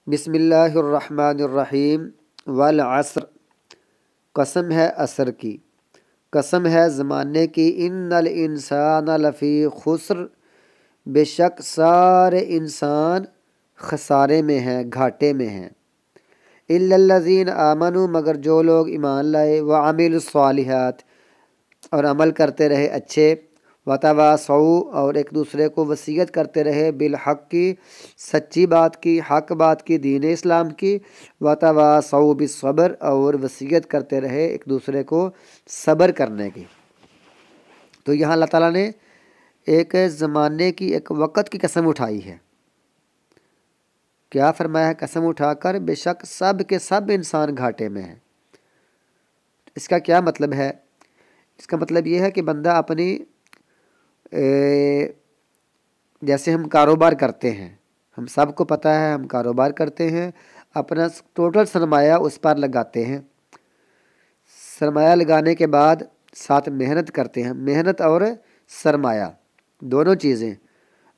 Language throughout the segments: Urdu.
بسم اللہ الرحمن الرحیم والعصر، قسم ہے عصر کی، قسم ہے زمانے کی، ان الانسان لفی خسر، بے شک سارے انسان خسارے میں ہیں، گھاٹے میں ہیں، الا الذین آمنوا، مگر جو لوگ ایمان لائے، وعملوا الصالحات، اور عمل کرتے رہے اچھے، وتواصوا، اور ایک دوسرے کو وصیت کرتے رہے، بالحق کی، سچی بات کی، حق بات کی، دین اسلام کی، وتواصوا بالصبر، اور وصیت کرتے رہے ایک دوسرے کو صبر کرنے کی۔ تو یہاں اللہ تعالیٰ نے ایک زمانے کی، ایک وقت کی قسم اٹھائی ہے۔ کیا فرمایا ہے قسم اٹھا کر؟ بے شک سب کے سب انسان گھاٹے میں ہیں۔ اس کا کیا مطلب ہے؟ اس کا مطلب یہ ہے کہ بندہ اپنی جیسے ہم کاروبار کرتے ہیں، ہم سب کو پتہ ہے ہم کاروبار کرتے ہیں، اپنا ٹوٹل سرمایہ اس پر لگاتے ہیں، سرمایہ لگانے کے بعد ساتھ محنت کرتے ہیں، محنت اور سرمایہ دونوں چیزیں،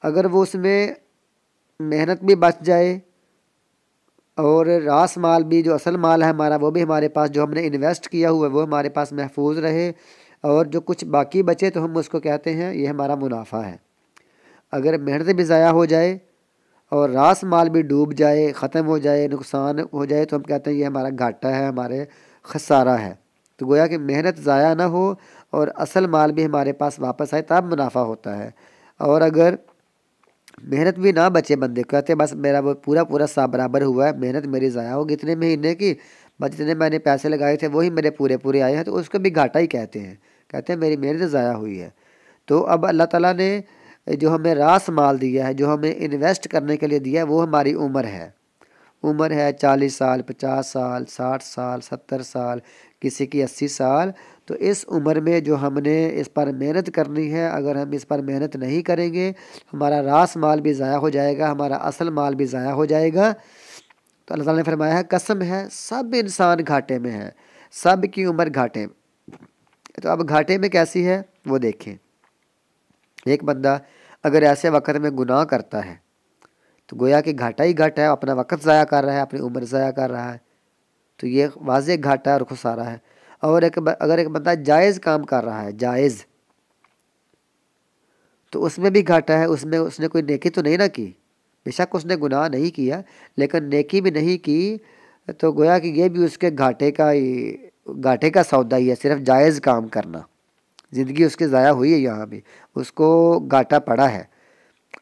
اگر وہ اس میں محنت بھی بچ جائے اور راس مال بھی، جو اصل مال ہے ہمارا، وہ بھی ہمارے پاس، جو ہم نے انویسٹ کیا ہوا ہے وہ ہمارے پاس محفوظ رہے، اور جو کچھ باقی بچے تو ہم اس کو کہتے ہیں یہ ہمارا منافع ہے۔ اگر محنت بھی ضائع ہو جائے اور راس مال بھی ڈوب جائے، ختم ہو جائے، نقصان ہو جائے، تو ہم کہتے ہیں یہ ہمارا گھاٹا ہے، ہمارے خسارہ ہے۔ تو گویا کہ محنت ضائع نہ ہو اور اصل مال بھی ہمارے پاس واپس آئے تب منافع ہوتا ہے، اور اگر محنت بھی نہ بچے، بندے کہتے ہیں بس میرا وہ پورا سا برابر ہوا ہے، محنت میری ضائع ہوگی اتنے مہینے کی، بس جتنے میں نے پیسے لگائے تھے وہی میرے پورے آئے ہیں، تو اس کو بھی گھاٹا ہی کہتے ہیں میری محنت ضائع ہوئی ہے۔ تو اب اللہ تعالیٰ نے جو ہمیں راس مال دیا ہے، جو ہمیں انویسٹ کرنے کے لیے دیا ہے، وہ ہماری عمر ہے۔ 40 سال، 50 سال، 60 سال، 70 سال، کسی کی 80 سال۔ تو اس عمر میں جو ہم نے اس پر محنت کرنی ہے، اگر ہم اس پر محنت نہیں کریں گے، ہمارا راس مال بھی ضائع ہو جائے گا، ہمارا اصل مال بھی ضائع ہو جائے گا۔ تو اللہ تعالیٰ نے فرمایا ہے قسم ہے سب انسان گھاٹے میں ہیں، سب کی عمر گھاٹے میں۔ تو اب گھاٹے میں کیسی ہے وہ دیکھیں۔ ایک بندہ اگر ایسے وقت میں گناہ کرتا ہے تو گویا کہ گھاٹا ہی گھاٹا ہے، اپنا وقت ضائع کر رہا ہے، اپنی عمر ضائع کر رہا ہے، تو یہ واضح گھاٹا اور خسارہ ہے۔ اور اگر ایک بندہ جائز کام کر رہا ہے، جائز، تو اس میں بھی گھاٹا ہے، اس نے کوئی نیکی تو نہیں نہ کی، بے شک اس نے گناہ نہیں کیا لیکن نیکی بھی نہیں کی، تو گویا کہ یہ بھی اس کے گھاٹے کا سودا ہی ہے، صرف جائز کام کرنا، زندگی اس کی ضائع ہوئی ہے، یہاں بھی اس کو گھاٹا پڑا ہے۔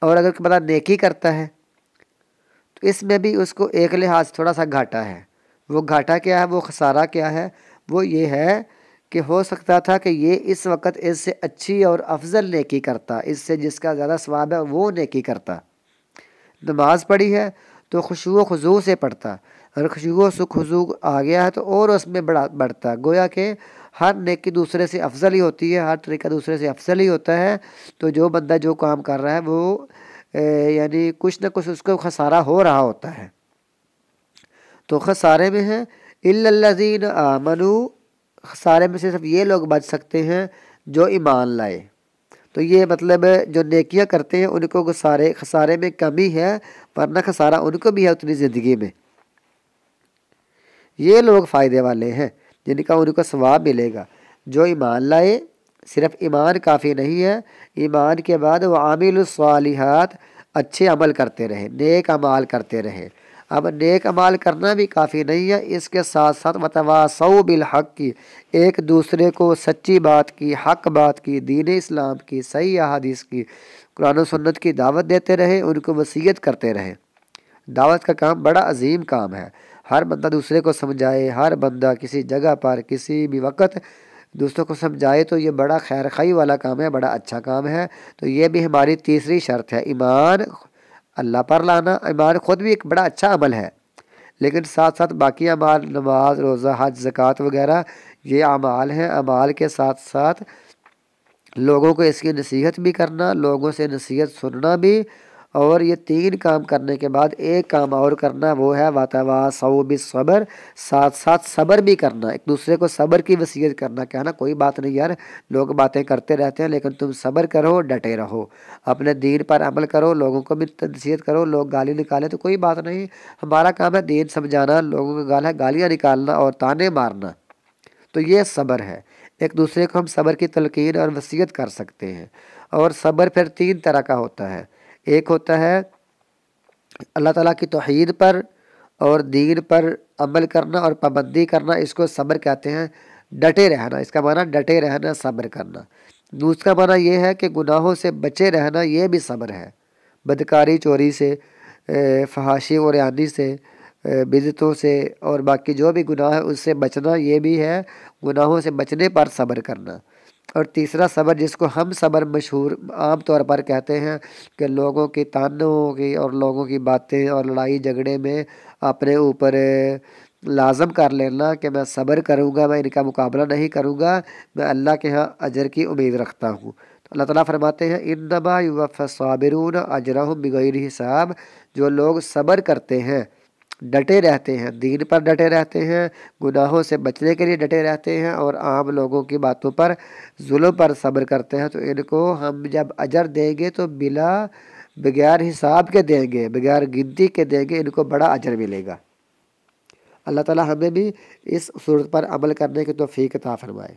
اور اگر بندہ نیکی کرتا ہے تو اس میں بھی اس کو ایک لحاظ تھوڑا سا گھاٹا ہے۔ وہ گھاٹا کیا ہے، وہ خسارہ کیا ہے؟ وہ یہ ہے کہ ہو سکتا تھا کہ یہ اس وقت اس سے اچھی اور افضل نیکی کرتا، اس سے جس کا زیادہ ثواب ہے وہ نیکی کرتا۔ نماز پڑھی ہے تو خشوع و خضوع سے پڑھتا، اگر خشوع و خضوع آ گیا ہے تو اور اس میں بڑھتا، گویا کہ ہر نیکی دوسرے سے افضل ہی ہوتی ہے، ہر طریقہ دوسرے سے افضل ہی ہوتا ہے۔ تو جو بندہ جو کام کر رہا ہے وہ یعنی کچھ نہ کچھ اس کو خسارہ ہو رہا ہوتا ہے۔ تو خسارے میں ہیں الا الذین آمنوا، خسارے میں سے صرف یہ لوگ بچ سکتے ہیں جو ایمان لائے۔ تو یہ مطلب جو نیکیاں کرتے ہیں ان کو خسارے میں کمی ہے، ورنہ خسارہ ان کو بھی ہے اتنی زندگی میں۔ یہ لوگ فائدے والے ہیں جن کا ان کو ثواب ملے گا، جو ایمان لائے۔ صرف ایمان کافی نہیں ہے، ایمان کے بعد وہ عامل الصالحات، اچھے عمل کرتے رہے، نیک اعمال کرتے رہے۔ اب نیک اعمال کرنا بھی کافی نہیں ہے، اس کے ساتھ ساتھ وتواصوا بالحق کی، ایک دوسرے کو سچی بات کی، حق بات کی، دین اسلام کی، صحیح احادیث کی، قرآن و سنت کی دعوت دیتے رہے، ان کو وصیت کرتے رہے۔ دعوت کا کام بڑا عظیم کام ہے، ہر بندہ دوسرے کو سمجھائے، ہر بندہ کسی جگہ پر کسی بھی وقت دوسروں کو سمجھائے، تو یہ بڑا خیر خواہی والا کام ہے، بڑا اچھا کام ہے۔ تو یہ بھی ہماری تیسری شرط ہے، ایمان اللہ پر لانا۔ ایمان خود بھی ایک بڑا اچھا عمل ہے، لیکن ساتھ ساتھ باقی اعمال، نماز، روزہ، حج، زکوٰۃ وغیرہ یہ اعمال ہیں۔ اعمال کے ساتھ ساتھ لوگوں کو اس کی نصیحت بھی کرنا، لوگوں سے نصیحت سننا بھی، اور یہ 3 کام کرنے کے بعد ایک کام اور کرنا، وہ ہے وَتَوَاصَوْا بِالصَّبْرِ، ساتھ ساتھ صبر بھی کرنا، ایک دوسرے کو صبر کی وصیت کرنا، کہنا کوئی بات نہیں یار، لوگ باتیں کرتے رہتے ہیں لیکن تم صبر کرو، ڈٹے رہو، اپنے دین پر عمل کرو، لوگوں کو بھی نصیحت کرو، لوگ گالی نکالیں تو کوئی بات نہیں، ہمارا کام ہے دین سمجھانا، لوگوں کا گالیاں نکالنا اور تانے مارنا، تو یہ صبر ہے۔ ایک دوسرے کو ہم صبر کی تلقین اور وصیت کر سکتے ہیں۔ اور صبر پھر 3 طرح کا ہوتا ہے، ایک ہوتا ہے اللہ تعالیٰ کی توحید پر اور دین پر عمل کرنا اور پابندی کرنا، اس کو صبر کہتے ہیں، ڈٹے رہنا، اس کا معنی ڈٹے رہنا، صبر کرنا۔ دوسرا معنی یہ ہے کہ گناہوں سے بچے رہنا، یہ بھی صبر ہے، بدکاری، چوری سے، فحاشی اور عریانی سے، بدعتوں سے اور باقی جو بھی گناہ ہے اس سے بچنا، یہ بھی ہے گناہوں سے بچنے پر صبر کرنا۔ اور تیسرا صبر جس کو ہم صبر مشہور عام طور پر کہتے ہیں کہ لوگوں کی تانوں کی اور لوگوں کی باتیں اور لڑائی جھگڑے میں اپنے اوپر لازم کر لینا کہ میں صبر کروں گا، میں ان کا مقابلہ نہیں کروں گا، میں اللہ کے ہاں اجر کی امید رکھتا ہوں۔ تو اللہ تعالیٰ فرماتے ہیں انما یوفی الصابرون اجرہم بغیر حساب، جو لوگ صبر کرتے ہیں، ڈٹے رہتے ہیں، دین پر ڈٹے رہتے ہیں، گناہوں سے بچنے کے لیے ڈٹے رہتے ہیں اور عام لوگوں کی باتوں پر، ظلم پر صبر کرتے ہیں، تو ان کو ہم جب اجر دیں گے تو بغیر حساب کے دیں گے، بغیر گنتی کے دیں گے، ان کو بڑا اجر ملے گا۔ اللہ تعالیٰ ہمیں بھی اس صورت پر عمل کرنے کی توفیق عطا فرمائے۔